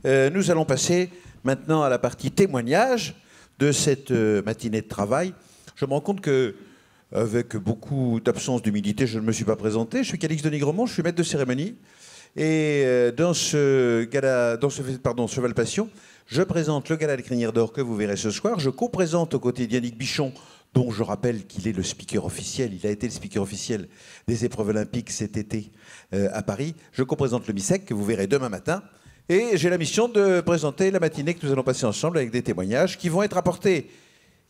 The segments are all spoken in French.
Nous allons passer maintenant à la partie témoignage de cette matinée de travail. Je me rends compte que, avec beaucoup d'absence d'humilité, je ne me suis pas présenté. Je suis Calixte de Nigremont, je suis maître de cérémonie. Et dans ce gala, Cheval Passion, je présente le gala des Crinières d'Or que vous verrez ce soir. Je co-présente aux côtés d'Yannick Bichon, dont je rappelle qu'il est le speaker officiel. Il a été le speaker officiel des épreuves olympiques cet été à Paris. Je co-présente le MISEC que vous verrez demain matin. Et j'ai la mission de présenter la matinée que nous allons passer ensemble avec des témoignages qui vont être apportés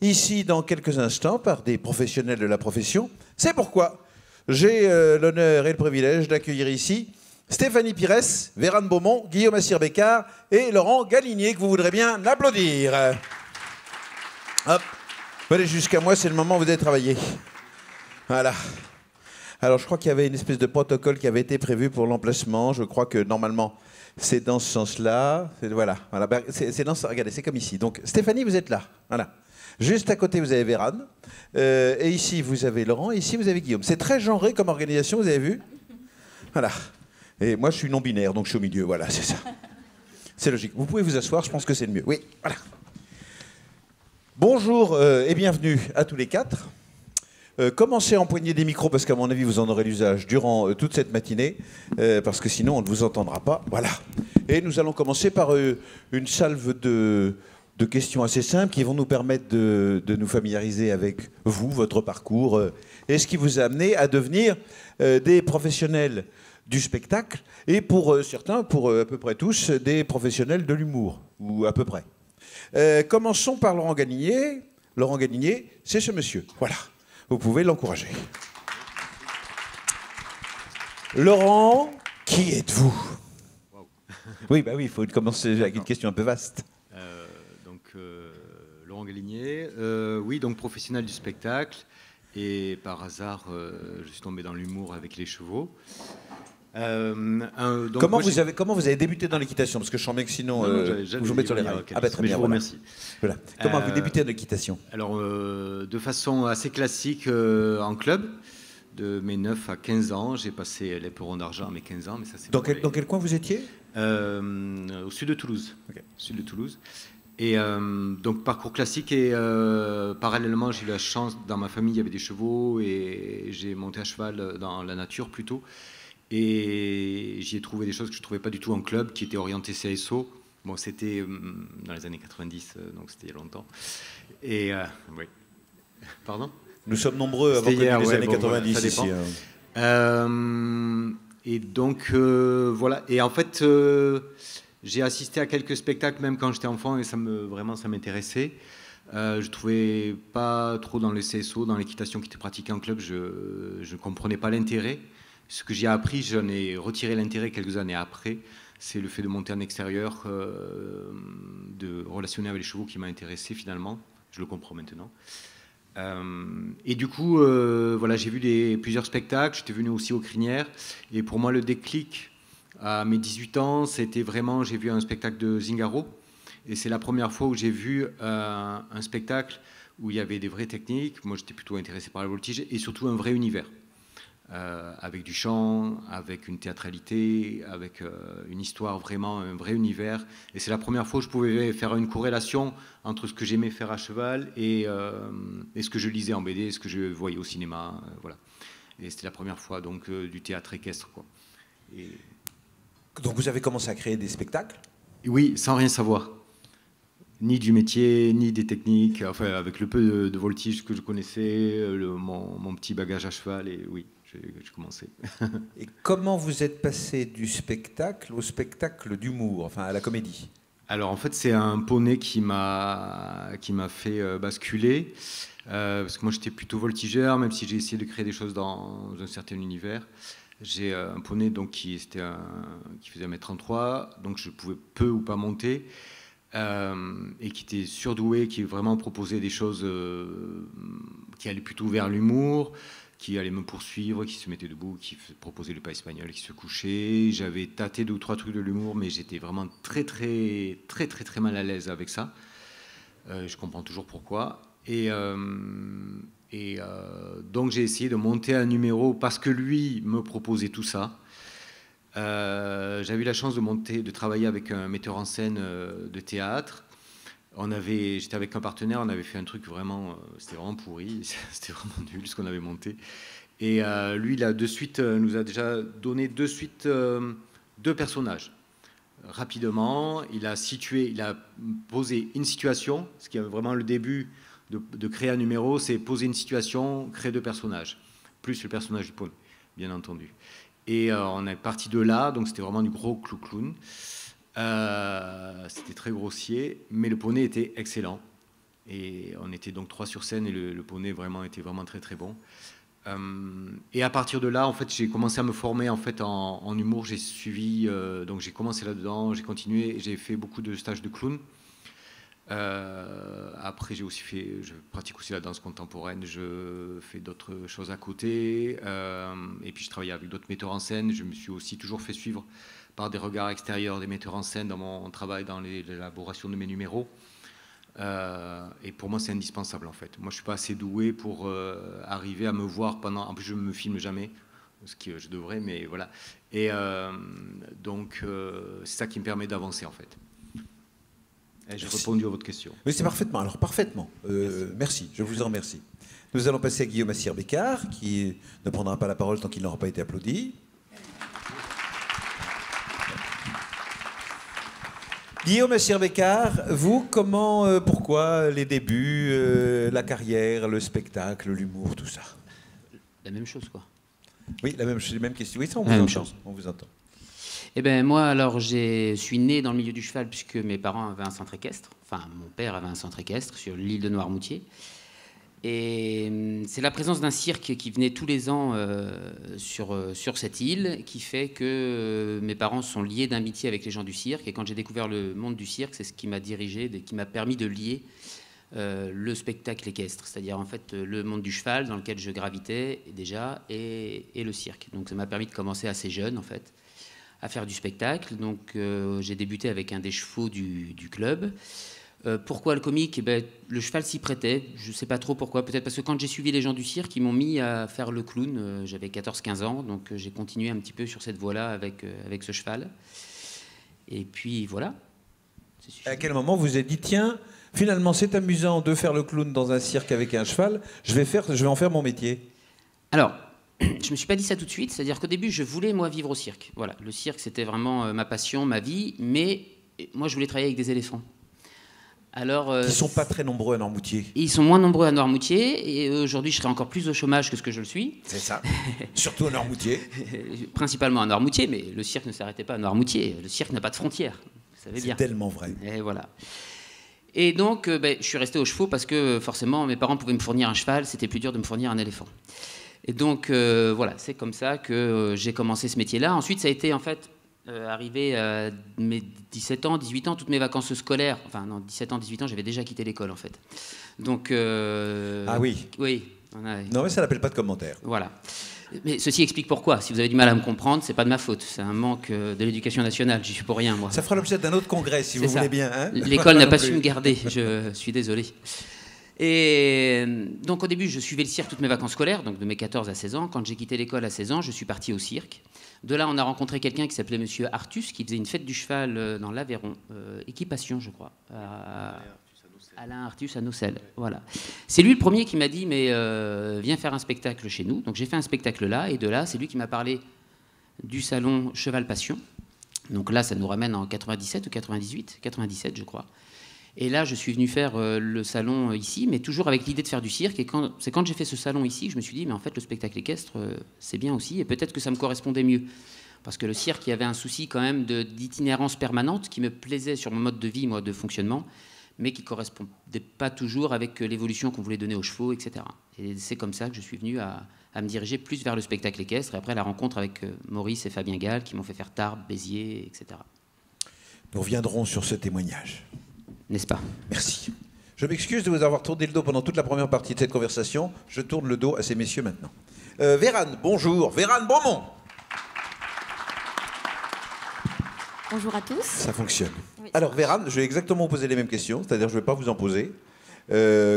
ici dans quelques instants par des professionnels de la profession. C'est pourquoi j'ai l'honneur et le privilège d'accueillir ici Stéphanie Pires, Vérane Beaumont, Guillaume Assir-Bécard et Laurent Galinier, que vous voudrez bien applaudir. Hop, venez jusqu'à moi, c'est le moment où vous allez travailler. Voilà. Alors, je crois qu'il y avait une espèce de protocole qui avait été prévu pour l'emplacement. Je crois que, normalement, c'est dans ce sens-là. Voilà. Regardez, c'est comme ici. Donc, Stéphanie, vous êtes là. Voilà. Juste à côté, vous avez Vérane. Et ici, vous avez Laurent. Et ici, vous avez Guillaume. C'est très genré comme organisation, vous avez vu? Voilà. Et moi, je suis non-binaire, donc je suis au milieu. Voilà, c'est ça. C'est logique. Vous pouvez vous asseoir, je pense que c'est le mieux. Oui, voilà. Bonjour et bienvenue à tous les quatre. Commencez à empoigner des micros, parce qu'à mon avis, vous en aurez l'usage durant toute cette matinée, parce que sinon, on ne vous entendra pas. Voilà. Et nous allons commencer par une salve de questions assez simples qui vont nous permettre de nous familiariser avec vous, votre parcours, et ce qui vous a amené à devenir des professionnels du spectacle, et pour certains, pour à peu près tous, des professionnels de l'humour, ou à peu près. Commençons par Laurent Galinier. Laurent Galinier, c'est ce monsieur. Voilà. Vous pouvez l'encourager. Laurent, qui êtes-vous? Wow. Oui, bah oui, il faut commencer avec une question un peu vaste. Laurent Galinier, oui, donc professionnel du spectacle, et par hasard, je suis tombé dans l'humour avec les chevaux. Comment vous avez débuté dans l'équitation? Parce que je sens bien que sinon, vous vous mettez sur les rails. Ah bah très bien, je vous remercie. Voilà. Comment vous débutez dans l'équitation? Alors, de façon assez classique, en club. De mes 9 à 15 ans, j'ai passé l'éperon d'argent à mes 15 ans. Mais ça, dans quel coin vous étiez? Au sud de Toulouse. Okay. Sud de Toulouse. Et donc parcours classique, et parallèlement j'ai eu la chance, dans ma famille il y avait des chevaux, et j'ai monté à cheval dans la nature plutôt. Et j'y ai trouvé des choses que je ne trouvais pas du tout en club, qui étaient orientées CSO. Bon, c'était dans les années 90, donc c'était il y a longtemps. Et oui. Pardon? Nous sommes nombreux avant les années 90 ça ici. Et donc, voilà. Et en fait, j'ai assisté à quelques spectacles, même quand j'étais enfant, et vraiment, ça m'intéressait. Je ne trouvais pas trop dans le CSO, dans l'équitation qui était pratiquée en club, je ne comprenais pas l'intérêt. Ce que j'ai appris, j'en ai retiré l'intérêt quelques années après, c'est le fait de monter en extérieur, de relationner avec les chevaux qui m'a intéressé finalement. Je le comprends maintenant. Et du coup, voilà, j'ai vu plusieurs spectacles, j'étais venu aussi aux Crinières, et pour moi le déclic à mes 18 ans, c'était vraiment, j'ai vu un spectacle de Zingaro, et c'est la première fois où j'ai vu un spectacle où il y avait des vraies techniques. Moi j'étais plutôt intéressé par la voltige, et surtout un vrai univers. Avec du chant, avec une théâtralité, avec une histoire, vraiment un vrai univers. Et c'est la première fois où je pouvais faire une corrélation entre ce que j'aimais faire à cheval et ce que je lisais en BD, ce que je voyais au cinéma. Voilà. Et c'était la première fois donc, du théâtre équestre, quoi. Et... Donc vous avez commencé à créer des spectacles? Oui, sans rien savoir. Ni du métier, ni des techniques. Enfin, avec le peu de voltige que je connaissais, mon petit bagage à cheval, et oui. J'ai commencé. Et comment vous êtes passé du spectacle au spectacle d'humour, enfin à la comédie? Alors en fait, c'est un poney qui m'a fait basculer, parce que moi j'étais plutôt voltigeur, même si j'ai essayé de créer des choses dans un certain univers. J'ai un poney donc, qui faisait 1m33, donc je pouvais peu ou pas monter, et qui était surdoué, qui vraiment proposait des choses qui allaient plutôt vers l'humour, qui allait me poursuivre, qui se mettait debout, qui proposait le pas espagnol, qui se couchait. J'avais tâté 2 ou 3 trucs de l'humour, mais j'étais vraiment très mal à l'aise avec ça. Je comprends toujours pourquoi. Et donc j'ai essayé de monter un numéro parce que lui me proposait tout ça. j'avais eu la chance de travailler avec un metteur en scène de théâtre. J'étais avec un partenaire, on avait fait un truc vraiment, c'était vraiment pourri, c'était vraiment nul ce qu'on avait monté. Et lui, il a de suite, nous a déjà donné de suite deux personnages. Rapidement, il a posé une situation, ce qui est vraiment le début de créer un numéro, c'est poser une situation, créer deux personnages, plus le personnage du poney, bien entendu. Et on est parti de là, donc c'était vraiment du gros clown. C'était très grossier, mais le poney était excellent. Et on était donc 3 sur scène, et le poney était vraiment très très bon. Et à partir de là, en fait, j'ai commencé à me former en humour. J'ai suivi, donc j'ai commencé là-dedans, j'ai continué, j'ai fait beaucoup de stages de clown. Après, je pratique aussi la danse contemporaine, je fais d'autres choses à côté, et puis je travaille avec d'autres metteurs en scène. Je me suis aussi toujours fait suivre par des regards extérieurs des metteurs en scène dans mon travail, dans l'élaboration de mes numéros. Et pour moi, c'est indispensable en fait. Moi, je suis pas assez doué pour arriver à me voir pendant. En plus, je me filme jamais, ce que je devrais, mais voilà. Et donc, c'est ça qui me permet d'avancer en fait. Et j'ai répondu à votre question. Oui, c'est parfaitement. Alors parfaitement. Merci. Je vous en remercie. Nous allons passer à Guillaume Assir-Bécard, qui ne prendra pas la parole tant qu'il n'aura pas été applaudi. Guillaume Assir-Bécard, vous, pourquoi les débuts, la carrière, le spectacle, l'humour, tout ça? La même chose, quoi. Oui, les mêmes questions. Oui, ça, on vous entend. Eh bien, moi, alors, je suis né dans le milieu du cheval puisque mes parents avaient un centre équestre. Enfin, mon père avait un centre équestre sur l'île de Noirmoutier. Et c'est la présence d'un cirque qui venait tous les ans sur cette île qui fait que mes parents sont liés d'amitié avec les gens du cirque. Et quand j'ai découvert le monde du cirque, c'est ce qui m'a dirigé, qui m'a permis de lier le spectacle équestre, c'est-à-dire en fait le monde du cheval dans lequel je gravitais déjà et le cirque. Donc ça m'a permis de commencer assez jeune en fait à faire du spectacle. Donc j'ai débuté avec un des chevaux du club. Pourquoi le comique? Le cheval s'y prêtait, je ne sais pas trop pourquoi, peut-être parce que quand j'ai suivi les gens du cirque, ils m'ont mis à faire le clown, j'avais 14-15 ans, donc j'ai continué un petit peu sur cette voie-là avec ce cheval. Et puis voilà. À quel moment vous vous êtes dit, tiens, finalement c'est amusant de faire le clown dans un cirque avec un cheval, je vais en faire mon métier? Alors, je ne me suis pas dit ça tout de suite, c'est-à-dire qu'au début je voulais moi vivre au cirque. Voilà, le cirque c'était vraiment ma passion, ma vie, mais moi je voulais travailler avec des éléphants. Alors, ils ne sont pas très nombreux à Noirmoutier. Ils sont moins nombreux à Noirmoutier, et aujourd'hui je serai encore plus au chômage que ce que je le suis. C'est ça, surtout à Noirmoutier. Principalement à Noirmoutier, mais le cirque ne s'arrêtait pas à Noirmoutier. Le cirque n'a pas de frontières, vous savez bien. C'est tellement vrai. Et voilà. Et donc, je suis resté aux chevaux parce que forcément mes parents pouvaient me fournir un cheval, c'était plus dur de me fournir un éléphant. Et donc, voilà, c'est comme ça que j'ai commencé ce métier-là. Ensuite, ça a été en fait... arrivé à mes 17 ans, 18 ans, toutes mes vacances scolaires, enfin non, 17 ans, 18 ans, j'avais déjà quitté l'école en fait. Donc, ah oui. Oui. Non mais ça n'appelle pas de commentaire. Voilà. Mais ceci explique pourquoi. Si vous avez du mal à me comprendre, c'est pas de ma faute. C'est un manque de l'éducation nationale. J'y suis pour rien, moi. Ça fera l'objet d'un autre congrès, si vous voulez bien. Hein. L'école n'a pas su me garder. Je suis désolé. Et donc au début, je suivais le cirque toutes mes vacances scolaires, donc de mes 14 à 16 ans. Quand j'ai quitté l'école à 16 ans, je suis parti au cirque. De là, on a rencontré quelqu'un qui s'appelait Monsieur Artus, qui faisait une fête du cheval dans l'Aveyron, Équipation, je crois. Alain Artus à Nocelles, voilà. C'est lui le premier qui m'a dit, mais viens faire un spectacle chez nous. Donc j'ai fait un spectacle là, et de là, c'est lui qui m'a parlé du salon Cheval Passion. Donc là, ça nous ramène en 97 ou 98, 97 je crois. Et là, je suis venu faire le salon ici, mais toujours avec l'idée de faire du cirque. Et c'est quand j'ai fait ce salon ici que je me suis dit, mais en fait, le spectacle équestre, c'est bien aussi. Et peut-être que ça me correspondait mieux. Parce que le cirque, il y avait un souci quand même d'itinérance permanente qui me plaisait sur mon mode de vie, moi, de fonctionnement, mais qui ne correspondait pas toujours avec l'évolution qu'on voulait donner aux chevaux, etc. Et c'est comme ça que je suis venu à me diriger plus vers le spectacle équestre. Et après, la rencontre avec Maurice et Fabien Gall, qui m'ont fait faire Tarbes, Béziers, etc. Nous reviendrons sur ce témoignage. N'est-ce pas? Merci. Je m'excuse de vous avoir tourné le dos pendant toute la première partie de cette conversation. Je tourne le dos à ces messieurs maintenant. Vérane, bonjour. Vérane Beaumont. Bonjour à tous. Ça fonctionne. Oui, alors Vérane, je vais exactement vous poser les mêmes questions, c'est-à-dire je ne vais pas vous en poser.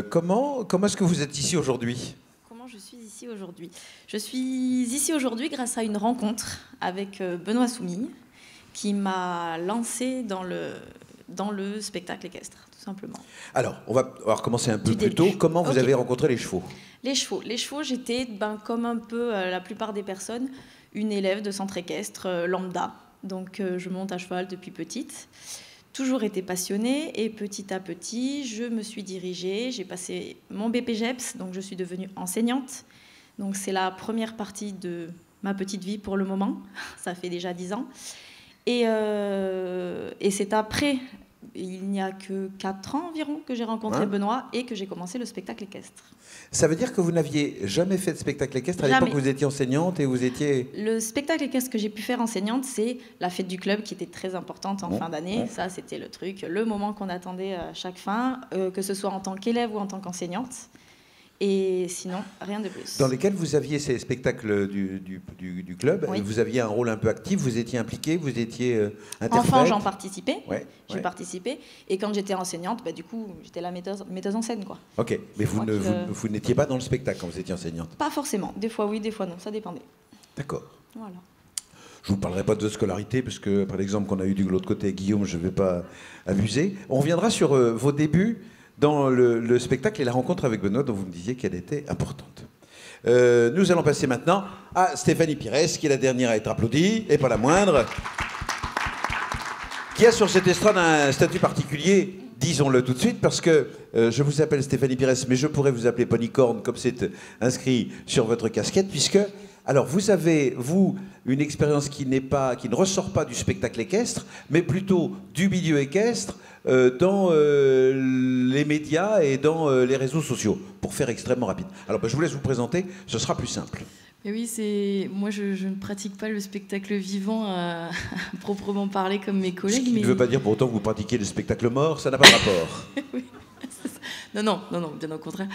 Comment est-ce que vous êtes ici aujourd'hui? Comment je suis ici aujourd'hui? Je suis ici aujourd'hui grâce à une rencontre avec Benoît Soumille, qui m'a lancée dans le spectacle équestre, tout simplement. Alors, on va recommencer un peu Du plus début. tôt. Comment vous avez rencontré les chevaux? Les chevaux, j'étais, comme un peu la plupart des personnes, une élève de centre équestre lambda. Donc je monte à cheval depuis petite. Toujours été passionnée et petit à petit, je me suis dirigée. J'ai passé mon BPGEPS, donc je suis devenue enseignante. Donc c'est la première partie de ma petite vie pour le moment. Ça fait déjà 10 ans. Et c'est après, il n'y a que 4 ans environ, que j'ai rencontré Benoît et que j'ai commencé le spectacle équestre. Ça veut dire que vous n'aviez jamais fait de spectacle équestre? À l'époque, vous étiez enseignante et vous étiez... Le spectacle équestre que j'ai pu faire enseignante, c'est la fête du club qui était très importante en fin d'année. Ça, c'était le truc, le moment qu'on attendait à chaque fin, que ce soit en tant qu'élève ou en tant qu'enseignante. Et sinon, rien de plus. Dans lesquels vous aviez ces spectacles du club, vous aviez un rôle un peu actif, vous étiez impliqué, vous étiez interprète. Enfant, j'en participais. Je participais. Et quand j'étais enseignante, du coup, j'étais la metteuse en scène, quoi. Ok, mais vous n'étiez pas dans le spectacle quand vous étiez enseignante? Pas forcément. Des fois oui, des fois non. Ça dépendait. D'accord. Voilà. Je ne vous parlerai pas de scolarité, parce que, par l'exemple qu'on a eu de l'autre côté, Guillaume, je ne vais pas abuser. On reviendra sur vos débuts dans le spectacle et la rencontre avec Benoît, dont vous me disiez qu'elle était importante. Nous allons passer maintenant à Stéphanie Pires, qui est la dernière à être applaudie, et pas la moindre, qui a sur cette estrade un statut particulier, disons-le tout de suite, parce que je vous appelle Stéphanie Pires, mais je pourrais vous appeler Ponycorn, comme c'est inscrit sur votre casquette, puisque... Alors, vous avez, vous, une expérience qui ne ressort pas du spectacle équestre, mais plutôt du milieu équestre, dans les médias et dans les réseaux sociaux, pour faire extrêmement rapide. Alors, je vous laisse vous présenter, ce sera plus simple. Mais oui, moi je ne pratique pas le spectacle vivant à proprement parler comme mes collègues. Ce qui ne veut pas dire pour autant que vous pratiquez le spectacle mort, ça n'a pas de rapport. Oui. Non, bien au contraire.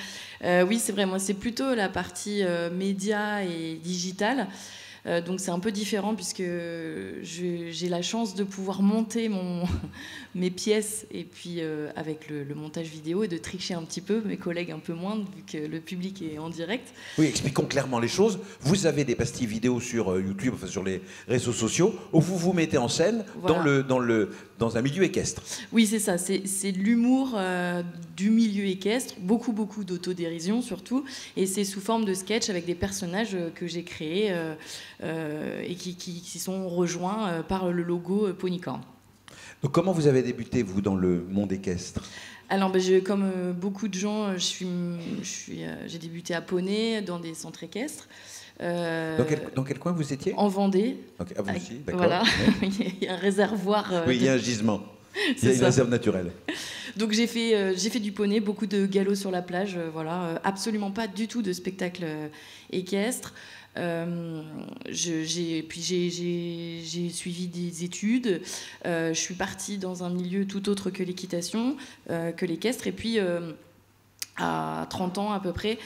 Oui, c'est vrai, moi c'est plutôt la partie média et digitale. Donc c'est un peu différent puisque j'ai la chance de pouvoir monter mes pièces et puis avec le montage vidéo et de tricher un petit peu, mes collègues un peu moins vu que le public est en direct. Oui, expliquons clairement les choses. Vous avez des pastilles vidéo sur YouTube, enfin sur les réseaux sociaux, où vous vous mettez en scène voilà. dans un milieu équestre. Oui, c'est ça, c'est de l'humour du milieu équestre, beaucoup d'autodérision surtout, et c'est sous forme de sketch avec des personnages que j'ai créés et qui sont rejoints par le logo Ponycorn. Donc comment vous avez débuté, vous, dans le monde équestre? Alors, comme beaucoup de gens, j'ai débuté à Poney, dans des centres équestres. Dans quel coin vous étiez? En Vendée. Okay, vous aussi, d'accord. Voilà, ouais. Il y a un réservoir. Oui, il y a un gisement. Il y a une réserve naturelle. Donc j'ai fait du poney, beaucoup de galops sur la plage, voilà, absolument pas du tout de spectacle équestre. J'ai suivi des études, je suis partie dans un milieu tout autre que l'équitation, que l'équestre, et puis à 30 ans à peu près,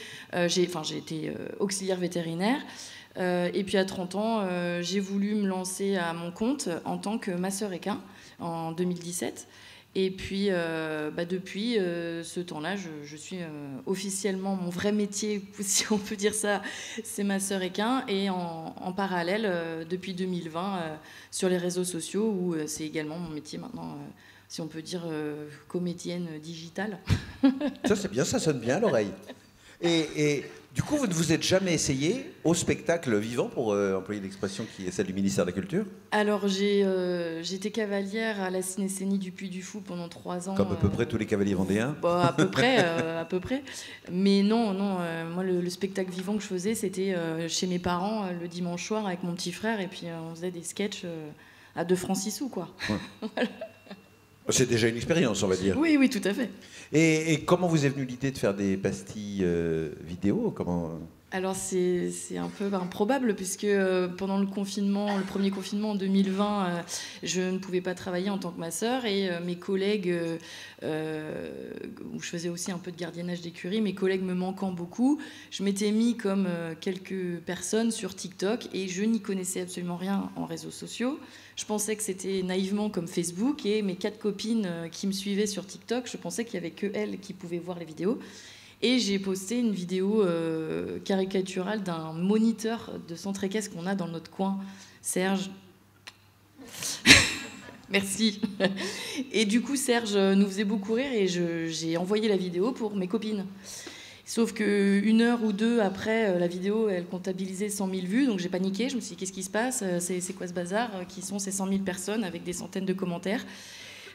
j'ai été auxiliaire vétérinaire, et puis à 30 ans, j'ai voulu me lancer à mon compte en tant que masseur équin en 2017. Et puis, depuis ce temps-là, je suis officiellement, mon vrai métier, si on peut dire ça, c'est masseur équin. Et en parallèle, depuis 2020, sur les réseaux sociaux, où c'est également mon métier maintenant, si on peut dire, comédienne digitale. Ça, c'est bien, ça sonne bien à l'oreille. Et du coup, vous ne vous êtes jamais essayé au spectacle vivant, pour employer l'expression qui est celle du ministère de la Culture? Alors, j'étais cavalière à la Cinécénie du Puy du Fou pendant 3 ans. Comme à peu près tous les cavaliers vendéens? À peu près. Mais non, moi, le spectacle vivant que je faisais, c'était chez mes parents le dimanche soir avec mon petit frère, et puis on faisait des sketchs à 2 francs 6 sous, quoi. Ouais. Voilà. C'est déjà une expérience, on va dire. Oui, tout à fait. Et comment vous est venue l'idée de faire des pastilles vidéo? Alors c'est un peu improbable puisque pendant le premier confinement en 2020, je ne pouvais pas travailler en tant que masseur, et mes collègues, où je faisais aussi un peu de gardiennage d'écurie, mes collègues me manquant beaucoup, je m'étais mis comme quelques personnes sur TikTok, et je n'y connaissais absolument rien en réseaux sociaux. Je pensais que c'était naïvement comme Facebook, et mes 4 copines qui me suivaient sur TikTok, je pensais qu'il n'y avait que elles qui pouvaient voir les vidéos. Et j'ai posté une vidéo caricaturale d'un moniteur de centre équestre qu'on a dans notre coin, Serge. Merci. Et du coup, Serge nous faisait beaucoup rire et j'ai envoyé la vidéo pour mes copines. Sauf qu'une heure ou deux après, la vidéo, elle comptabilisait 100 000 vues, donc j'ai paniqué. Je me suis dit, qu'est-ce qui se passe? C'est quoi ce bazar? Qui sont ces 100 000 personnes avec des centaines de commentaires?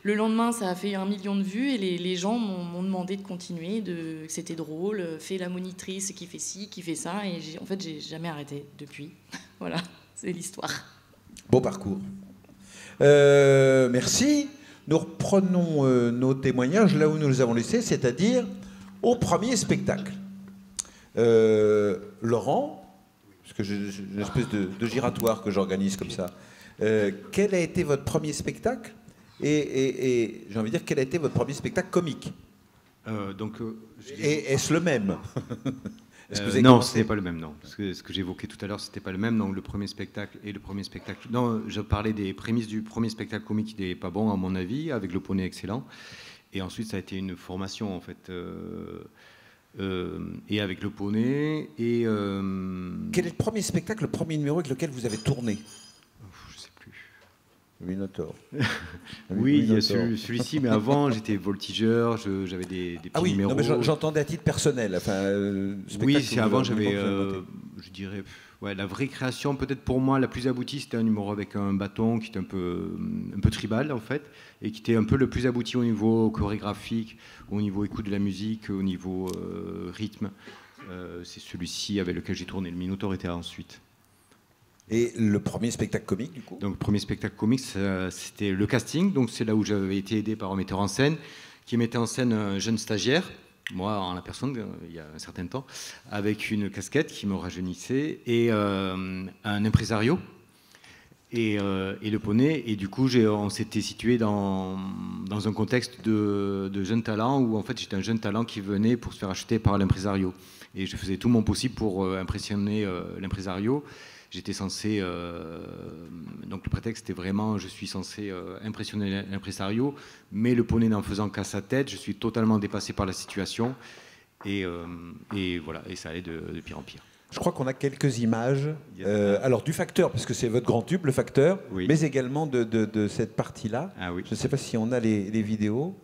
Le lendemain, ça a fait 1 million de vues et les gens m'ont demandé de continuer, que c'était drôle, fais la monitrice qui fait ci, qui fait ça. Et en fait, j'ai jamais arrêté depuis. Voilà, c'est l'histoire. Beau parcours. Merci. Nous reprenons nos témoignages là où nous les avons laissés, c'est-à-dire au premier spectacle. Laurent, parce que j'ai une espèce de giratoire que j'organise comme ça. Quel a été votre premier spectacle et j'ai envie de dire, quel a été votre premier spectacle comique? Et est-ce le même? Non, ce n'est pas le même, non. Parce que ce que j'évoquais tout à l'heure, c'était pas le même. Donc le premier spectacle et le premier spectacle. Non, je parlais des prémices du premier spectacle comique qui n'est pas bon à mon avis, avec le poney excellent. Et ensuite, ça a été une formation en fait, et avec le poney. Et quel est le premier spectacle, le premier numéro avec lequel vous avez tourné? Je sais plus. Minotaur. Oui, il y a celui-ci, mais avant, j'étais voltigeur, j'avais des petits numéros. Non, mais j'entendais à titre personnel. Enfin, oui, c'est avant, j'avais, je dirais, ouais, la vraie création, peut-être pour moi, la plus aboutie, c'était un numéro avec un bâton qui était un peu tribal, en fait, et qui était un peu le plus abouti au niveau chorégraphique, au niveau écoute de la musique, au niveau rythme. C'est celui-ci avec lequel j'ai tourné. Le Minotaur était ensuite. Et le premier spectacle comique, du coup? Donc, le premier spectacle comique, c'était le casting. Donc, c'est là où j'avais été aidé par un metteur en scène qui mettait en scène un jeune stagiaire, moi en la personne, il y a un certain temps, avec une casquette qui me rajeunissait et un impresario et le poney. Et du coup, on s'était situé dans un contexte de jeune talent où, en fait, j'étais un jeune talent qui venait pour se faire acheter par l'impresario. Et je faisais tout mon possible pour impressionner l'impresario. J'étais censé, donc le prétexte était vraiment, je suis censé impressionner l'impresario, mais le poney n'en faisant qu'à sa tête, je suis totalement dépassé par la situation, et voilà, et ça allait de pire en pire. Je crois qu'on a quelques images, alors du facteur, parce que c'est votre grand tube, le facteur, oui, mais également de cette partie-là. Ah, oui. Je ne sais pas si on a les vidéos.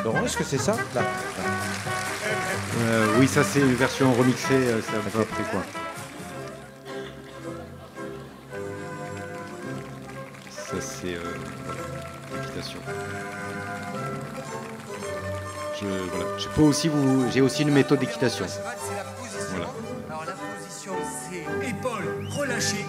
Laurent, est-ce que c'est ça là? Oui, ça c'est une version remixée, ça va après quoi. Ça c'est l'équitation. J'ai aussi une méthode d'équitation. Voilà. Alors la position c'est épaules relâchées.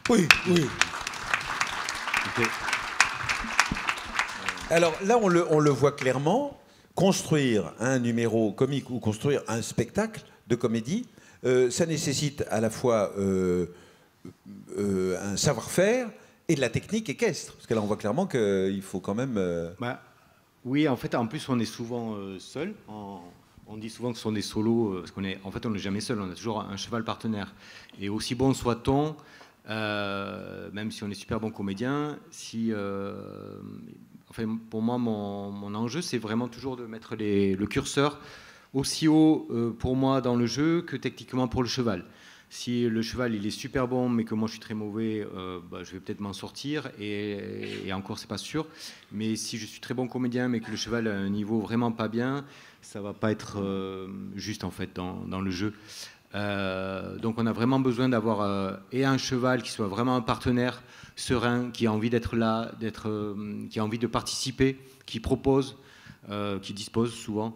Oui, oui. Okay. Alors là, on le voit clairement, construire un numéro comique ou construire un spectacle de comédie, ça nécessite à la fois un savoir-faire et de la technique équestre. Parce que là, on voit clairement qu'il faut quand même... Oui, en fait, en plus, on est souvent seul. On dit souvent que ce sont des solos, parce en fait, on n'est jamais seul, on a toujours un cheval partenaire. Et aussi bon soit-on, même si on est super bon comédien, enfin, pour moi, mon enjeu, c'est vraiment toujours de mettre le curseur aussi haut pour moi dans le jeu que techniquement pour le cheval. Si le cheval il est super bon, mais que moi je suis très mauvais, je vais peut-être m'en sortir, et encore c'est pas sûr. Mais si je suis très bon comédien, mais que le cheval a un niveau vraiment pas bien, ça va pas être juste en fait dans le jeu. Donc on a vraiment besoin d'avoir et un cheval qui soit vraiment un partenaire serein, qui a envie d'être là, qui a envie de participer, qui propose, qui dispose souvent,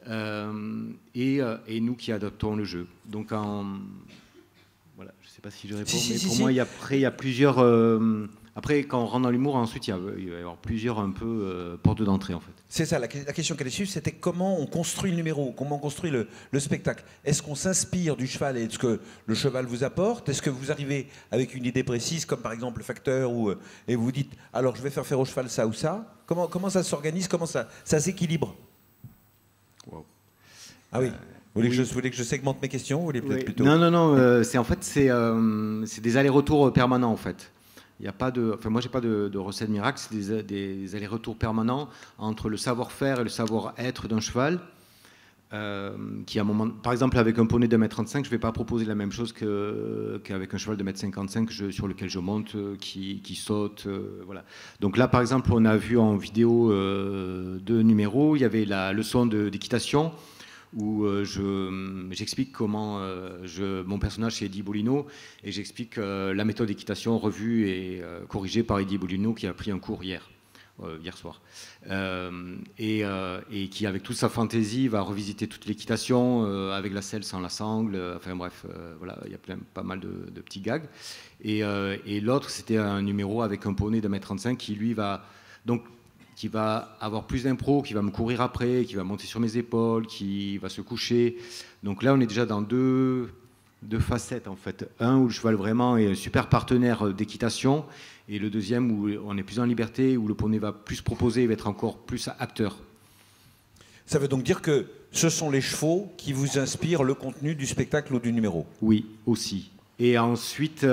et nous qui adoptons le jeu. Donc voilà, je ne sais pas si je réponds, mais pour moi il y a plusieurs Après, quand on rentre dans l'humour, ensuite, il va y avoir plusieurs un peu portes d'entrée, en fait. C'est ça, la question qu'elle est suivie, c'était comment on construit le numéro, comment on construit le spectacle. Est-ce qu'on s'inspire du cheval et de ce que le cheval vous apporte? Est-ce que vous arrivez avec une idée précise, comme par exemple le facteur, et vous dites, alors je vais faire au cheval ça ou ça? Comment ça s'organise? Comment ça s'équilibre? Wow. Ah oui. Vous voulez que je segmente mes questions? Vous voulez peut-être plutôt... Non. C'est des allers-retours permanents, en fait. Il y a pas de, enfin moi j'ai pas de recette miracle, c'est des allers-retours permanents entre le savoir-faire et le savoir-être d'un cheval. Qui à un moment, par exemple avec un poney de 1m35, je vais pas proposer la même chose qu'avec un cheval de 1m55 sur lequel je monte, qui saute, voilà. Donc là par exemple on a vu en vidéo 2 numéros, il y avait la leçon d'équitation où j'explique comment mon personnage c'est Eddie Bolino et j'explique la méthode d'équitation revue et corrigée par Eddie Bolino qui a pris un cours hier soir et qui avec toute sa fantaisie va revisiter toute l'équitation avec la selle sans la sangle, enfin bref voilà, il y a pas mal de petits gags et l'autre c'était un numéro avec un poney de 1m35 qui lui va qui va avoir plus d'impro, qui va me courir après, qui va monter sur mes épaules, qui va se coucher. Donc là, on est déjà dans deux facettes, en fait. Un, où le cheval vraiment est un super partenaire d'équitation, et le deuxième, où on est plus en liberté, où le poney va plus proposer, il va être encore plus acteur. Ça veut donc dire que ce sont les chevaux qui vous inspirent le contenu du spectacle ou du numéro? Oui, aussi. Et ensuite,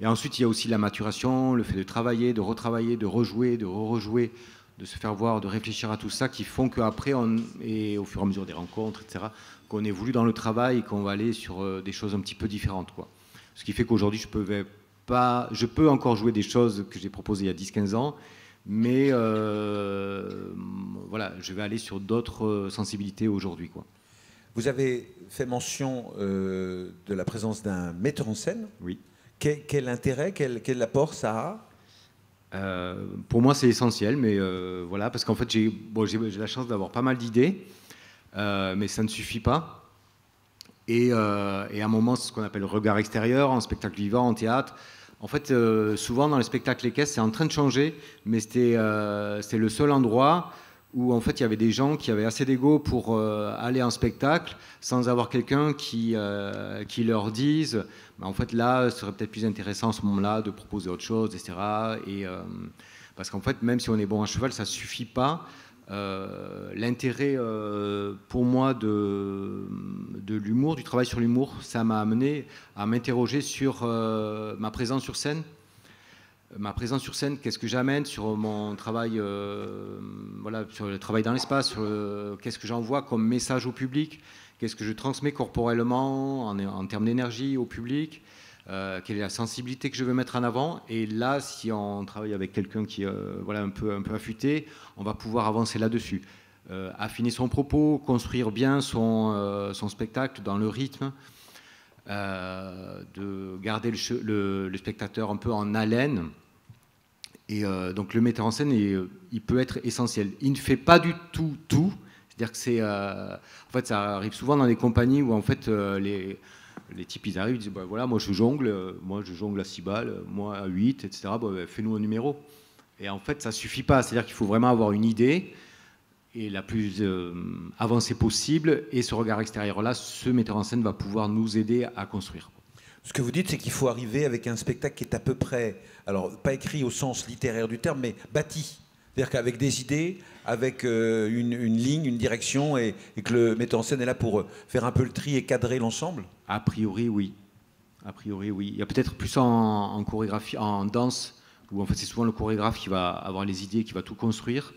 il y a aussi la maturation, le fait de travailler, de retravailler, de rejouer, de re-rejouer, de se faire voir, de réfléchir à tout ça, qui font qu'après, et au fur et à mesure des rencontres, etc., qu'on évolue dans le travail et qu'on va aller sur des choses un petit peu différentes, quoi. Ce qui fait qu'aujourd'hui, je peux encore jouer des choses que j'ai proposées il y a 10-15 ans, mais voilà, je vais aller sur d'autres sensibilités aujourd'hui, quoi. Vous avez fait mention de la présence d'un metteur en scène. Oui. Quel intérêt, quel apport ça a? Pour moi, c'est essentiel, mais voilà, parce qu'en fait, j'ai la chance d'avoir pas mal d'idées, mais ça ne suffit pas. Et à un moment, c'est ce qu'on appelle le regard extérieur, en spectacle vivant, en théâtre. En fait, souvent dans les spectacles équestres, c'est en train de changer, mais c'était le seul endroit où en fait il y avait des gens qui avaient assez d'ego pour aller en spectacle sans avoir quelqu'un qui leur dise en fait là ce serait peut-être plus intéressant à ce moment-là de proposer autre chose, etc. Et parce qu'en fait même si on est bon à cheval ça suffit pas. L'intérêt pour moi de l'humour, du travail sur l'humour, ça m'a amené à m'interroger sur ma présence sur scène. Ma présence sur scène, qu'est-ce que j'amène sur mon travail, voilà, sur le travail dans l'espace, qu'est-ce que j'envoie comme message au public, qu'est-ce que je transmets corporellement en termes d'énergie au public, quelle est la sensibilité que je veux mettre en avant. Et là, si on travaille avec quelqu'un qui est voilà, un peu affûté, on va pouvoir avancer là-dessus. Affiner son propos, construire bien son spectacle dans le rythme. De garder le spectateur un peu en haleine. Et donc le metteur en scène, il peut être essentiel. Il ne fait pas du tout. C'est-à-dire que en fait, ça arrive souvent dans des compagnies où en fait les types ils arrivent, ils disent bah, voilà, moi je jongle à 6 balles, moi à 8, etc. Bah, fais-nous un numéro. Et en fait, ça suffit pas. C'est-à-dire qu'il faut vraiment avoir une idée et la plus avancée possible, et ce regard extérieur-là, ce metteur en scène va pouvoir nous aider à construire. Ce que vous dites, c'est qu'il faut arriver avec un spectacle qui est à peu près, alors pas écrit au sens littéraire du terme, mais bâti. C'est-à-dire qu'avec des idées, avec une ligne, une direction, et que le metteur en scène est là pour faire un peu le tri et cadrer l'ensemble. A priori, oui. Il y a peut-être plus en chorégraphie, en danse, où en fait c'est souvent le chorégraphe qui va avoir les idées, qui va tout construire.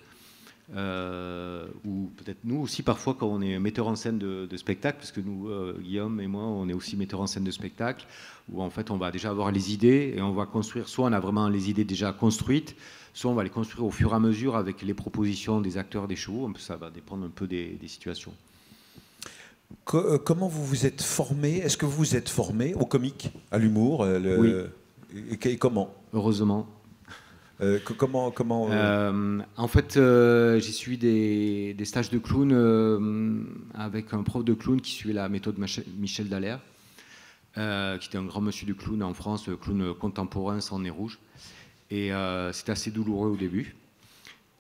Ou peut-être nous aussi parfois quand on est metteur en scène de spectacle, parce que nous, Guillaume et moi, on est aussi metteur en scène de spectacle, où en fait on va déjà avoir les idées et on va construire, soit on a vraiment les idées déjà construites, soit on va les construire au fur et à mesure avec les propositions des acteurs, des chevaux, ça va dépendre un peu des situations. Comment vous vous êtes formé? Est-ce que vous vous êtes formé au comique, à l'humour? Oui. Et comment? Heureusement. Comment En fait, j'ai suivi des stages de clown avec un prof de clown qui suivait la méthode Michel Dallaire. qui était un grand monsieur du clown en France, clown contemporain sans nez rouge. Et c'était assez douloureux au début,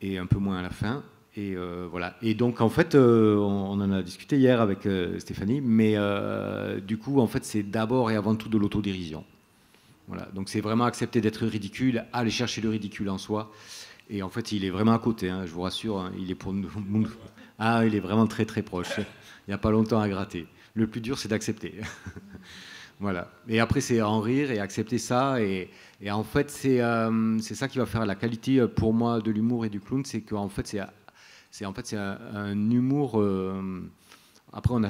et un peu moins à la fin. Et voilà. Et donc, en fait, on en a discuté hier avec Stéphanie, mais du coup, en fait, c'est d'abord et avant tout de l'autodérision. Voilà. Donc, c'est vraiment accepter d'être ridicule, aller chercher le ridicule en soi. Et en fait, il est vraiment à côté, hein, je vous rassure, hein, il est pour nous. Ah, il est vraiment très, très proche. Il n'y a pas longtemps à gratter. Le plus dur, c'est d'accepter. Voilà. Et après, c'est en rire et accepter ça. Et en fait, c'est ça qui va faire la qualité pour moi de l'humour et du clown, c'est qu'en fait, c'est un humour. Après, on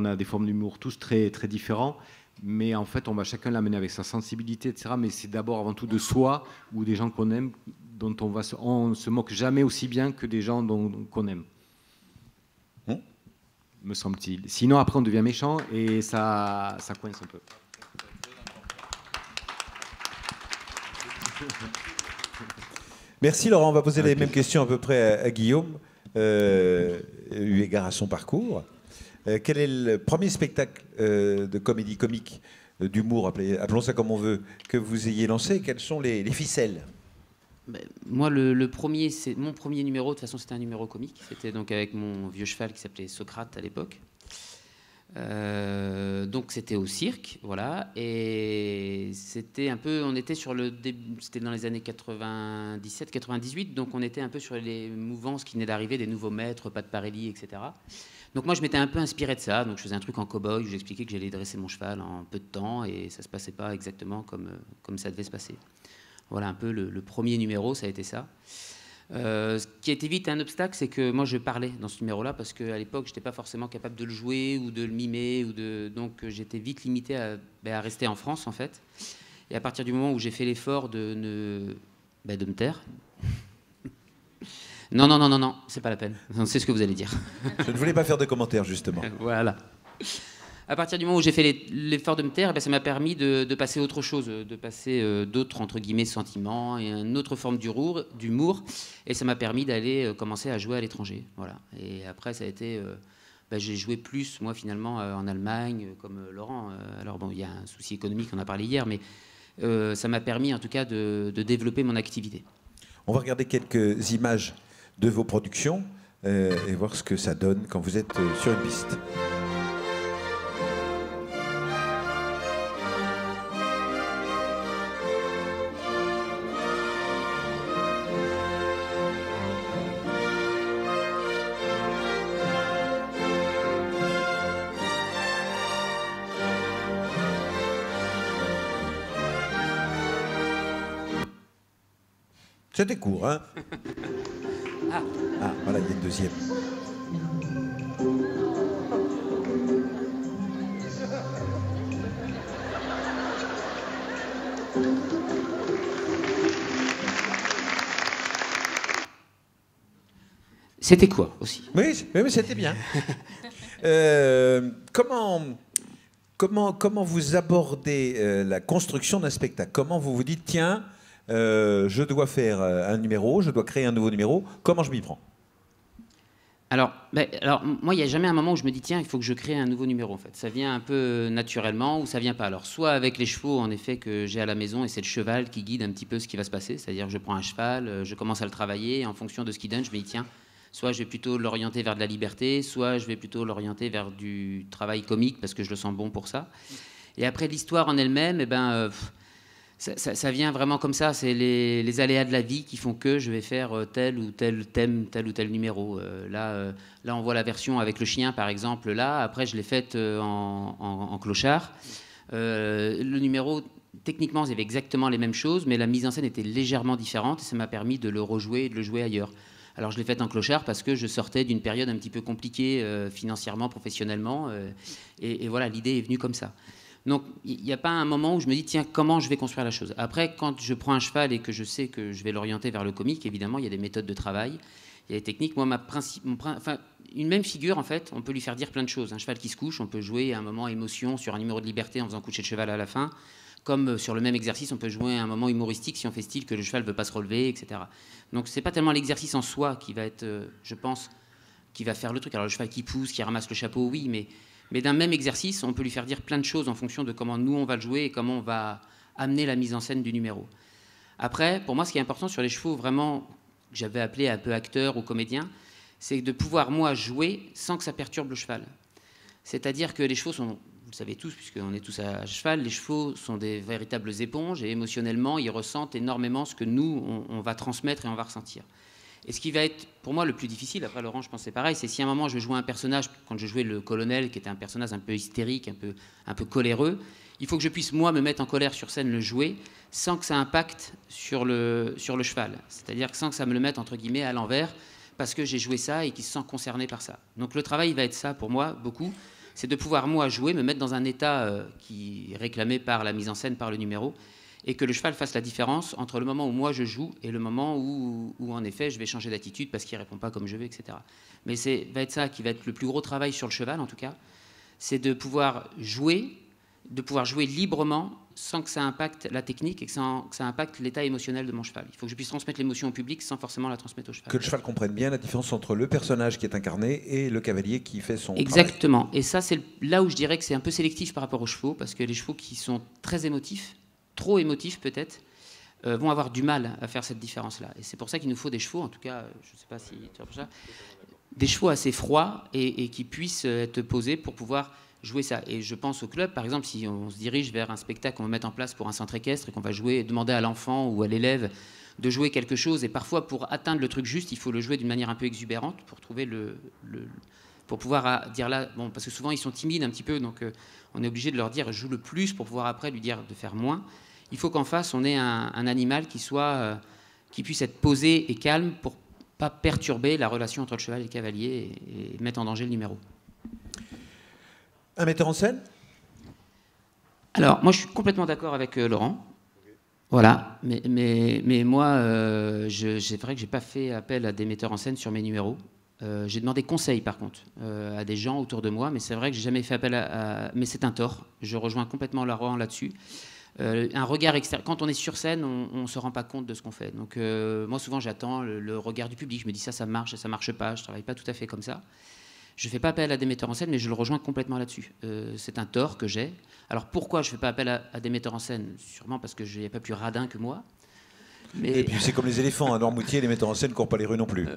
a des formes d'humour tous très, très différents. Mais en fait, on va chacun l'amener avec sa sensibilité, etc. Mais c'est d'abord, avant tout, de soi ou des gens qu'on aime, dont on se moque jamais aussi bien que des gens qu'on aime. Me semble-t-il. Sinon, après, on devient méchant et ça coince un peu. Merci Laurent. On va poser les mêmes questions à peu près à Guillaume, eu égard à son parcours. Quel est le premier spectacle de comédie comique, d'humour, appelons ça comme on veut, que vous ayez lancé? Quelles sont les ficelles? Moi, mon premier numéro, de toute façon, c'était un numéro comique. C'était donc avec mon vieux cheval qui s'appelait Socrate à l'époque. Donc c'était au cirque, voilà. Et c'était un peu, on était sur le début, c'était dans les années 97-98, donc on était un peu sur les mouvances qui venaient d'arriver, des nouveaux maîtres, Pat Parelli, etc. Donc moi, je m'étais un peu inspiré de ça. Donc je faisais un truc en cow-boy où j'expliquais que j'allais dresser mon cheval en peu de temps et ça se passait pas exactement comme ça devait se passer. Voilà un peu le premier numéro, ça a été ça. Ce qui a été vite un obstacle, c'est que moi je parlais dans ce numéro-là parce qu'à l'époque, je n'étais pas forcément capable de le jouer ou de le mimer. Donc j'étais vite limité à rester en France, en fait. Et à partir du moment où j'ai fait l'effort de me taire... Non, c'est pas la peine. C'est ce que vous allez dire. Je ne voulais pas faire de commentaires, justement. Voilà. À partir du moment où j'ai fait l'effort de me taire, ça m'a permis de passer à autre chose, de passer d'autres, entre guillemets, sentiments et une autre forme d'humour. Et ça m'a permis d'aller commencer à jouer à l'étranger. Voilà. Et après, ça a été... j'ai joué plus, moi, finalement, en Allemagne, comme Laurent. Alors, bon, il y a un souci économique, on en a parlé hier, mais ça m'a permis, en tout cas, de développer mon activité. On va regarder quelques images de vos productions et voir ce que ça donne quand vous êtes sur une piste. C'était court, hein? Ah, voilà, il y a une deuxième. C'était quoi, aussi? Oui, mais c'était bien. Comment vous abordez la construction d'un spectacle? Comment vous vous dites, tiens... je dois faire un numéro, je dois créer un nouveau numéro. Comment je m'y prends? Alors, moi, il n'y a jamais un moment où je me dis, tiens, il faut que je crée un nouveau numéro, en fait. Ça vient un peu naturellement ou ça vient pas. Alors, soit avec les chevaux, en effet, que j'ai à la maison, et c'est le cheval qui guide un petit peu ce qui va se passer. C'est-à-dire, je prends un cheval, je commence à le travailler, et en fonction de ce qu'il donne, je me dis, tiens, soit je vais plutôt l'orienter vers de la liberté, soit je vais plutôt l'orienter vers du travail comique, parce que je le sens bon pour ça. Et après, l'histoire en elle-même, ça vient vraiment comme ça, c'est les aléas de la vie qui font que je vais faire tel ou tel thème, tel ou tel numéro. Là, on voit la version avec le chien, par exemple. Là, après, je l'ai faite en clochard. Le numéro, techniquement, il y avait exactement les mêmes choses, mais la mise en scène était légèrement différente et ça m'a permis de le rejouer et de le jouer ailleurs. Alors, je l'ai faite en clochard parce que je sortais d'une période un petit peu compliquée financièrement, professionnellement. Et voilà, l'idée est venue comme ça. Donc, il n'y a pas un moment où je me dis, tiens, comment je vais construire la chose? Après, quand je prends un cheval et que je sais que je vais l'orienter vers le comique, évidemment, il y a des méthodes de travail, il y a des techniques. Moi, une même figure, en fait, on peut lui faire dire plein de choses. Un cheval qui se couche, on peut jouer à un moment émotion sur un numéro de liberté en faisant coucher le cheval à la fin. Comme sur le même exercice, on peut jouer à un moment humoristique si on fait style que le cheval ne veut pas se relever, etc. Donc, ce n'est pas tellement l'exercice en soi qui va être, je pense, qui va faire le truc. Alors, le cheval qui pousse, qui ramasse le chapeau, oui, mais Mais d'un même exercice, on peut lui faire dire plein de choses en fonction de comment nous, on va le jouer et comment on va amener la mise en scène du numéro. Après, pour moi, ce qui est important sur les chevaux, vraiment, que j'avais appelé un peu acteur ou comédien, c'est de pouvoir, moi, jouer sans que ça perturbe le cheval. C'est-à-dire que les chevaux sont, vous le savez tous, puisqu'on est tous à cheval, les chevaux sont des véritables éponges et émotionnellement, ils ressentent énormément ce que nous, on va transmettre et on va ressentir. Et ce qui va être, pour moi, le plus difficile, après Laurent, je pense que c'est pareil, c'est si à un moment je jouais un personnage, quand je jouais le colonel, qui était un personnage un peu hystérique, un peu coléreux, il faut que je puisse, moi, me mettre en colère sur scène, le jouer, sans que ça impacte sur le cheval. C'est-à-dire que sans que ça me le mette, entre guillemets, à l'envers, parce que j'ai joué ça et qu'il se sent concerné par ça. Donc le travail va être ça, pour moi, beaucoup, c'est de pouvoir, moi, jouer, me mettre dans un état qui est réclamé par la mise en scène, par le numéro, et que le cheval fasse la différence entre le moment où moi je joue et le moment où en effet, je vais changer d'attitude parce qu'il ne répond pas comme je veux, etc. Mais va être ça qui va être le plus gros travail sur le cheval, en tout cas, c'est de pouvoir jouer librement sans que ça impacte la technique et que ça impacte l'état émotionnel de mon cheval. Il faut que je puisse transmettre l'émotion au public sans forcément la transmettre au cheval. Que le cheval comprenne bien la différence entre le personnage qui est incarné et le cavalier qui fait son Exactement. travail. Et ça, c'est là où je dirais que c'est un peu sélectif par rapport aux chevaux, parce que les chevaux qui sont très émotifs, trop émotifs peut-être, vont avoir du mal à faire cette différence-là. Et c'est pour ça qu'il nous faut des chevaux, en tout cas, je ne sais pas si tu as ça, des chevaux assez froids et qui puissent être posés pour pouvoir jouer ça. Et je pense au club, par exemple, si on se dirige vers un spectacle qu'on va mettre en place pour un centre équestre et qu'on va demander à l'enfant ou à l'élève de jouer quelque chose, et parfois pour atteindre le truc juste, il faut le jouer d'une manière un peu exubérante pour trouver pour pouvoir dire là, bon, parce que souvent ils sont timides un petit peu, donc on est obligé de leur dire joue le plus pour pouvoir après lui dire de faire moins. Il faut qu'en face on ait un animal qui puisse être posé et calme pour pas perturber la relation entre le cheval et le cavalier et mettre en danger le numéro. Un metteur en scène ? Alors, moi, je suis complètement d'accord avec Laurent. Voilà. Mais moi, c'est vrai que je n'ai pas fait appel à des metteurs en scène sur mes numéros. J'ai demandé conseil, par contre, à des gens autour de moi, mais c'est vrai que je n'ai jamais fait appel mais c'est un tort. Je rejoins complètement Laurent là-dessus. Un regard extérieur. Quand on est sur scène, on ne se rend pas compte de ce qu'on fait. Donc, moi, souvent, j'attends le regard du public. Je me dis ça marche, ça marche pas. Je ne travaille pas tout à fait comme ça. Je ne fais pas appel à des metteurs en scène, mais je le rejoins complètement là-dessus. C'est un tort que j'ai. Alors pourquoi je ne fais pas appel à des metteurs en scène ? Sûrement parce qu'il n'y a pas plus radin que moi. Et puis c'est comme les éléphants, à Noirmoutier, les metteurs en scène ne courent pas les rues non plus.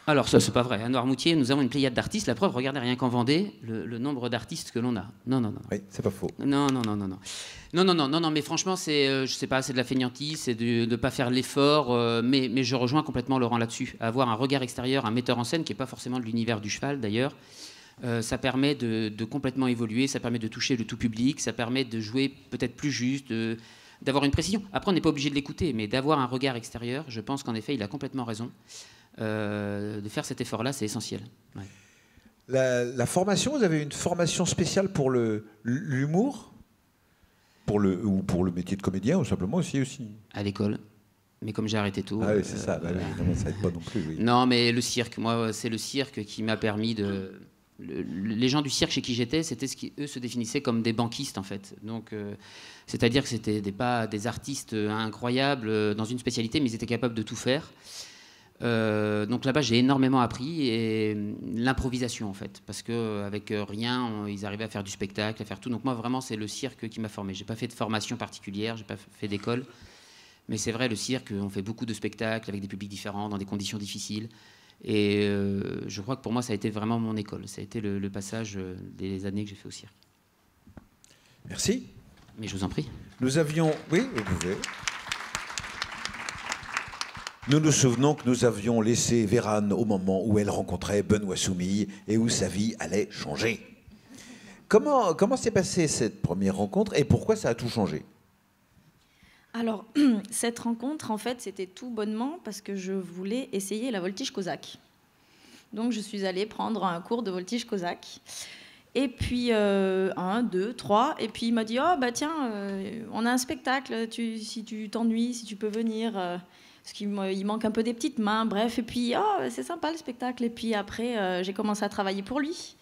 Alors ça, c'est pas vrai. À Noirmoutier, nous avons une pléiade d'artistes. La preuve, regardez rien qu'en Vendée, le nombre d'artistes que l'on a. Non. Oui, c'est pas faux. Non. Non, mais franchement, je sais pas, c'est de la feignantise, c'est de ne pas faire l'effort. Mais je rejoins complètement Laurent là-dessus. Avoir un regard extérieur, un metteur en scène qui n'est pas forcément de l'univers du cheval d'ailleurs, ça permet de complètement évoluer, ça permet de toucher le tout public, ça permet de jouer peut-être plus juste, d'avoir une précision. Après, on n'est pas obligé de l'écouter, mais d'avoir un regard extérieur, je pense qu'en effet, il a complètement raison. De faire cet effort-là, c'est essentiel. Ouais. La formation, vous avez une formation spéciale pour l'humour ou pour le métier de comédien, ou simplement aussi À l'école. Mais comme j'ai arrêté tôt... Ah oui, c'est ça. Non, ça n'aide pas non plus. Oui. Non, mais le cirque, moi, c'est le cirque qui m'a permis de... les gens du cirque chez qui j'étais, c'était ce qui, eux, se définissaient comme des banquistes, en fait. Donc, c'est-à-dire que c'était pas des artistes incroyables dans une spécialité, mais ils étaient capables de tout faire. Donc là-bas, j'ai énormément appris, et l'improvisation, en fait, parce qu'avec rien, ils arrivaient à faire du spectacle, à faire tout. Donc moi, vraiment, c'est le cirque qui m'a formé. J'ai pas fait de formation particulière, j'ai pas fait d'école, mais c'est vrai, le cirque, on fait beaucoup de spectacles avec des publics différents, dans des conditions difficiles. Et je crois que pour moi, ça a été vraiment mon école. Ça a été le passage des années que j'ai fait au cirque. Merci. Mais je vous en prie. Nous avions... Oui, vous pouvez. Nous nous souvenons que nous avions laissé Vérane au moment où elle rencontrait Benoît Soumille et où sa vie allait changer. Comment s'est passée cette première rencontre et pourquoi ça a tout changé ? Alors, cette rencontre, en fait, c'était tout bonnement parce que je voulais essayer la voltige cosaque. Donc, je suis allée prendre un cours de voltige cosaque. Et puis, 1, 2, 3. Et puis, il m'a dit, oh, bah tiens, on a un spectacle, si tu t'ennuies, si tu peux venir... parce qu'il manque un peu des petites mains, bref. Et puis, c'est sympa le spectacle. Et puis après, j'ai commencé à travailler pour lui.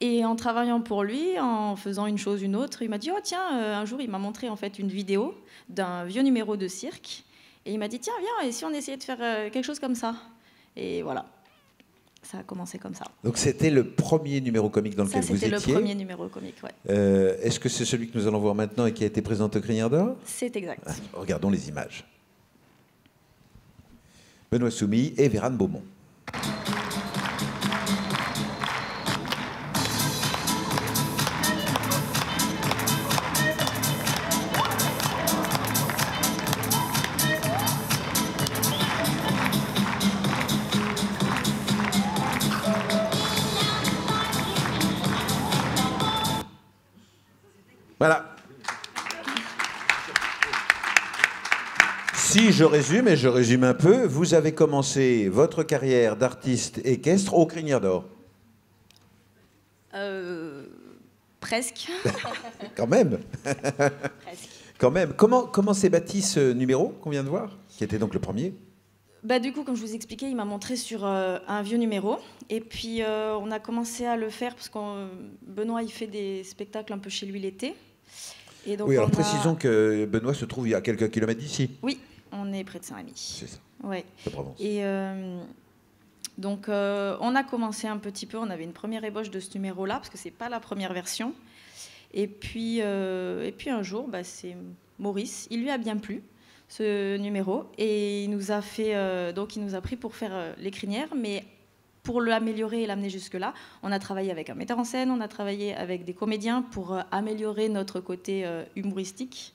Et en travaillant pour lui, en faisant une chose, une autre, il m'a dit, oh tiens, un jour, il m'a montré en fait une vidéo d'un vieux numéro de cirque. Et il m'a dit, tiens, viens, et si on essayait de faire quelque chose comme ça ? Et voilà. ça a commencé comme ça. Donc c'était le premier numéro comique dans lequel vous étiez. C'était le premier numéro comique, ouais. Est-ce que c'est celui que nous allons voir maintenant et qui a été présenté au Crinière d'Or? C'est exact. Regardons les images. Benoît Soumi et Vérane Beaumont. Voilà. Si je résume, et je résume un peu, vous avez commencé votre carrière d'artiste équestre au Crinière d'Or. Presque. Quand même. Presque. Quand même. Comment s'est bâti ce numéro qu'on vient de voir, qui était donc le premier? Bah, du coup, comme je vous expliquais, il m'a montré sur un vieux numéro. Et puis, on a commencé à le faire parce que Benoît, il fait des spectacles un peu chez lui l'été. Et donc, oui, alors précisons que Benoît se trouve il y a quelques kilomètres d'ici. Oui, on est près de Saint-Rémy. C'est ça. Ouais. De Provence. Et donc, on a commencé un petit peu. On avait une première ébauche de ce numéro-là, parce que c'est pas la première version. Et puis un jour, bah, c'est Maurice. Il lui a bien plu, ce numéro. Et il nous a fait... donc, il nous a pris pour faire les crinières, mais... Pour l'améliorer et l'amener jusque-là, on a travaillé avec un metteur en scène, on a travaillé avec des comédiens pour améliorer notre côté humoristique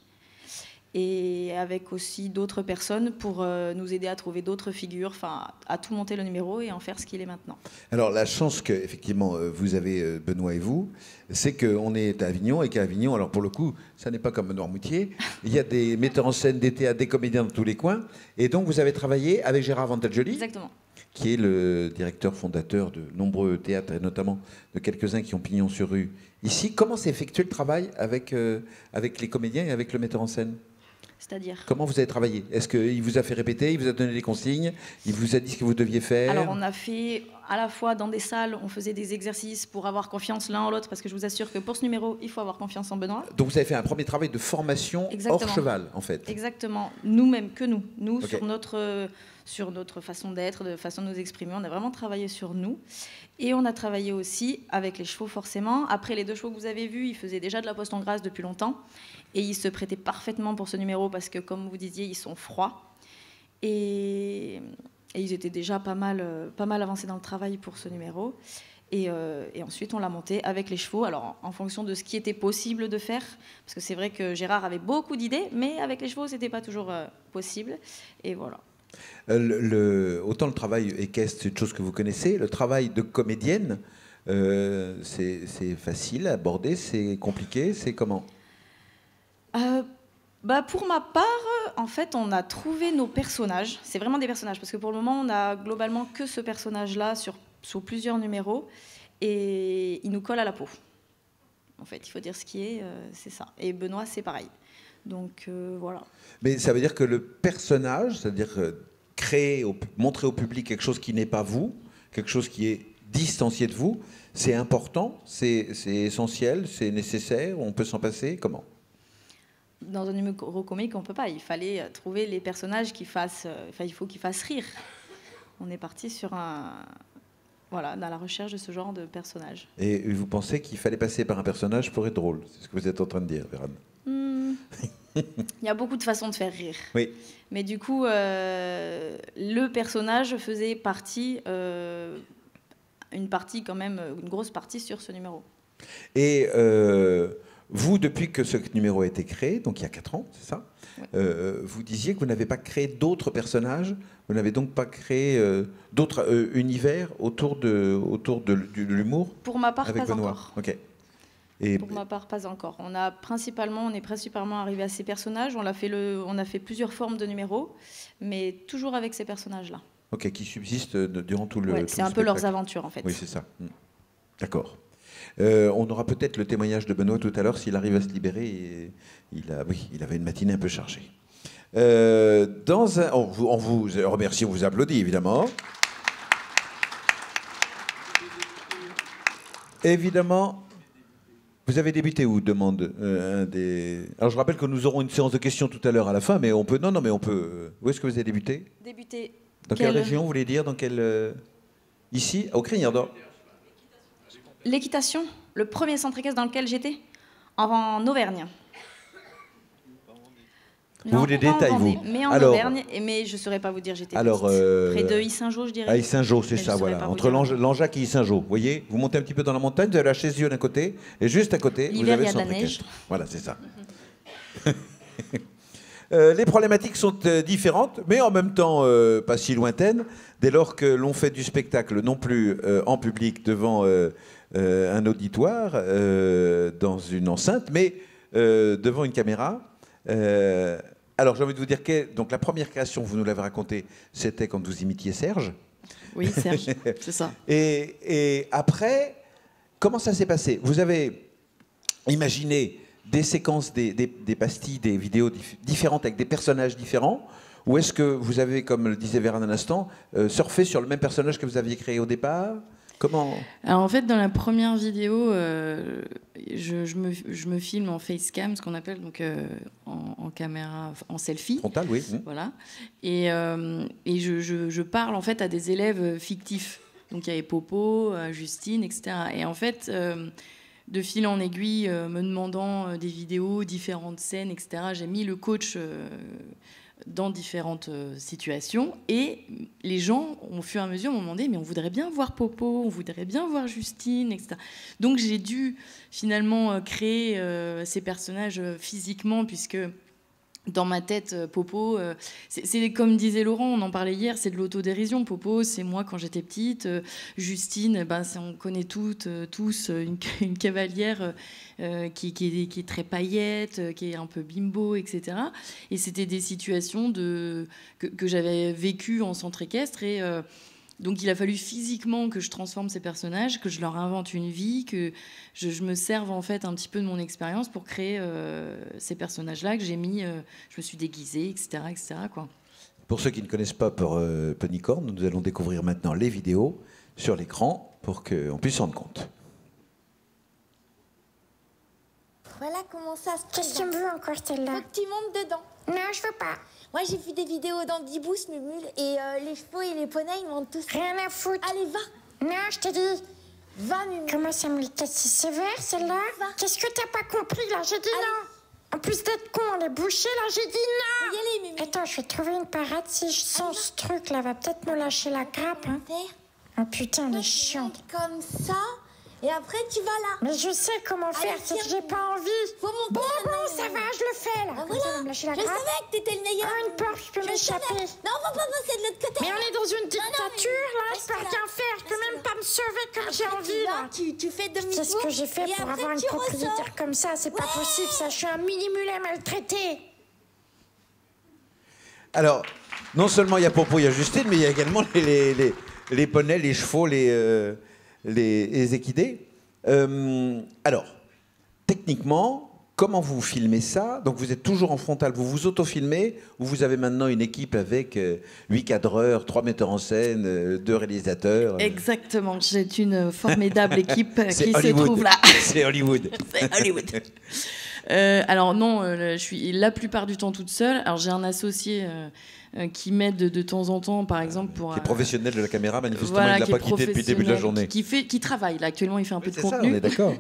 et avec aussi d'autres personnes pour nous aider à trouver d'autres figures, enfin à tout monter le numéro et en faire ce qu'il est maintenant. Alors la chance que effectivement vous avez, Benoît et vous, c'est qu'on est à Avignon et qu'à Avignon, alors pour le coup, ça n'est pas comme Noirmoutier, il y a des metteurs en scène, des théâtres, des comédiens dans tous les coins, et donc vous avez travaillé avec Gérard Vantagioli. Exactement. Qui est le directeur fondateur de nombreux théâtres, et notamment de quelques-uns qui ont pignon sur rue ici. Comment s'est effectué le travail avec les comédiens et avec le metteur en scène? C'est-à-dire? Comment vous avez travaillé? Est-ce qu'il vous a fait répéter, il vous a donné des consignes, il vous a dit ce que vous deviez faire? Alors on a fait à la fois dans des salles, on faisait des exercices pour avoir confiance l'un en l'autre, parce que je vous assure que pour ce numéro, il faut avoir confiance en Benoît. Donc vous avez fait un premier travail de formation hors cheval, en fait. Exactement. Nous-mêmes, que nous. Nous, Okay. sur notre façon d'être, de façon de nous exprimer, on a vraiment travaillé sur nous. Et on a travaillé aussi avec les chevaux, forcément. Après, les deux chevaux que vous avez vus, ils faisaient déjà de la poste en grâce depuis longtemps. Et ils se prêtaient parfaitement pour ce numéro parce que, comme vous disiez, ils sont froids. Et ils étaient déjà pas mal avancés dans le travail pour ce numéro. Et ensuite, on l'a monté avec les chevaux, alors en fonction de ce qui était possible de faire. Parce que c'est vrai que Gérard avait beaucoup d'idées, mais avec les chevaux, ce n'était pas toujours possible. Et voilà. Autant le travail équestre, c'est une chose que vous connaissez. Le travail de comédienne, c'est facile à aborder, c'est compliqué, c'est comment? Bah pour ma part, en fait, on a trouvé nos personnages. C'est vraiment des personnages, parce que pour le moment, on a globalement que ce personnage-là sur plusieurs numéros, et il nous colle à la peau. En fait, il faut dire ce qui est, c'est ça. Et Benoît, c'est pareil. Donc voilà. Mais ça veut dire que le personnage, c'est-à-dire montrer au public quelque chose qui n'est pas vous, quelque chose qui est distancié de vous, c'est important, c'est essentiel, c'est nécessaire, on peut s'en passer, comment? Dans un numéro comique, on ne peut pas. Il fallait trouver les personnages qui fassent... il faut qu'ils fassent rire. On est parti sur dans la recherche de ce genre de personnage. Et vous pensez qu'il fallait passer par un personnage pour être drôle? C'est ce que vous êtes en train de dire, Vérane. Il y a beaucoup de façons de faire rire. Oui. Mais du coup, le personnage faisait partie, une grosse partie sur ce numéro. Et vous, depuis que ce numéro a été créé, donc il y a 4 ans, c'est ça? Oui. Vous disiez que vous n'avez pas créé d'autres personnages, vous n'avez donc pas créé d'autres univers autour de l'humour? Pour ma part, avec pas Benoît. encore. Okay. Pour ma part, pas encore. On est principalement arrivé à ces personnages. On a fait plusieurs formes de numéros, mais toujours avec ces personnages-là. Ok, qui subsistent durant tout le. Ouais, c'est un peu leurs aventures, en fait. Oui, c'est ça. D'accord. On aura peut-être le témoignage de Benoît tout à l'heure s'il arrive à se libérer. Et il avait une matinée un peu chargée. On vous remercie, on vous applaudit évidemment. Évidemment. Vous avez débuté où, demande un des... Alors je rappelle que nous aurons une séance de questions tout à l'heure à la fin, mais on peut... Non, mais on peut... Où est-ce que vous avez débuté? Débuté. Dans quelle région, vous voulez dire? Dans quelle... Ici, au Crinière d'Or. L'équitation, le premier centre équestre dans lequel j'étais, en Auvergne. Vous voulez des pas en détails, Vendée, vous? mais en Alors, Auvergne, mais je ne saurais pas vous dire, j'étais alors, petite. Près de Yssingeaux, je dirais. À Yssingeaux, c'est Mais je ça, saurais voilà. pas vous Entre dire. Langeac et Yssingeaux. Vous voyez, vous montez un petit peu dans la montagne, vous avez la Chézieux d'un côté, et juste à côté, vous L'hiver, avez il y le a de la centre neige. équestre. Voilà, c'est ça. Les problématiques sont différentes, mais en même temps pas si lointaines, dès lors que l'on fait du spectacle non plus en public devant un auditoire, dans une enceinte, mais devant une caméra. Alors j'ai envie de vous dire que donc, la première création, vous nous l'avez raconté, c'était quand vous imitiez Serge. Oui, Serge, c'est ça. Et après, comment ça s'est passé? Vous avez imaginé des séquences, des pastilles, des vidéos différentes avec des personnages différents? Ou est-ce que vous avez, comme le disait Véran un instant, surfé sur le même personnage que vous aviez créé au départ? Comment? Alors en fait, dans la première vidéo, je me filme en facecam, ce qu'on appelle donc en caméra, en selfie. Frontal, oui. Voilà. Et je parle en fait à des élèves fictifs. Donc il y avait Popo, Justine, etc. Et en fait, de fil en aiguille, me demandant des vidéos, différentes scènes, etc., j'ai mis le coach dans différentes situations, et les gens, au fur et à mesure, m'ont demandé, mais on voudrait bien voir Popo, on voudrait bien voir Justine, etc. Donc j'ai dû finalement créer ces personnages physiquement, puisque dans ma tête, Popo, c'est comme disait Laurent, on en parlait hier, c'est de l'autodérision. Popo, c'est moi quand j'étais petite. Justine, on connaît tous une cavalière qui est très paillette, qui est un peu bimbo, etc. Et c'était des situations que j'avais vécues en centre équestre. Et donc il a fallu physiquement que je transforme ces personnages, que je leur invente une vie, que je me serve en fait un petit peu de mon expérience pour créer ces personnages-là que j'ai mis, je me suis déguisée, etc., etc., quoi. Pour ceux qui ne connaissent pas Ponycorn, nous allons découvrir maintenant les vidéos sur l'écran pour qu'on puisse s'en rendre compte. Voilà comment ça se passe. Qu'est-ce que tu veux encore, celle-là? Faut que tu montes dedans. Non, je veux pas. Moi, j'ai vu des vidéos d'Andy Boost, Mumule, et les chevaux et les poneys, ils montent tous. Rien à foutre. Allez, va. Non, je te dis. Va, Mumule. Comment ça me les casse si sévère, celle-là? Va. Qu'est-ce que t'as pas compris, là? J'ai dit Allez. non. En plus d'être con, on est bouché, là, j'ai dit non. Faut y aller, Mumule. Attends, je vais trouver une parade. Si je sens ce truc, là, va peut-être me lâcher la grappe, hein. Faire. Oh putain, elle est Tu chiante. montes comme ça, et après, tu vas là. Mais je sais comment faire, c'est que j'ai pas envie. Faut monter Bon, maintenant, ça va, Mumule. je le fais, là. Ah, Comme ça, voilà. va me lâcher la Je grappe. savais que t'étais le meilleur. Ah, une porte, je peux Je m'échapper. savais. Non, on va pas passer de l'autre côté. Mais on est dans une mais dictature, là, je reste peux là. rien faire, je peux Reste même là. pas me sauver comme j'ai Après, envie, tu là. vas, tu fais demi-tour. C'est ce que j'ai fait et pour après, avoir une tu propriétaire ressors. comme ça, c'est pas possible, ça, je suis un mini-mulet maltraité. Alors, non seulement il y a Popo, il y a Justine, mais il y a également les poneys, les chevaux, les équidés. Alors, techniquement, comment vous filmez ça? Donc vous êtes toujours en frontal, vous vous auto-filmez, ou vous avez maintenant une équipe avec 8 cadreurs, 3 metteurs en scène, 2 réalisateurs? Exactement, j'ai une formidable équipe C'est qui se Hollywood. trouve là. C'est Hollywood. C'est Hollywood. Alors non, je suis la plupart du temps toute seule. Alors j'ai un associé qui m'aide de temps en temps, par exemple pour... Qui est professionnel de la caméra, manifestement voilà, il ne l'a qui pas est quitté depuis le début de la professionnel, journée. qui travaille là actuellement, il fait un peu de C'est ça, contenu. on est d'accord.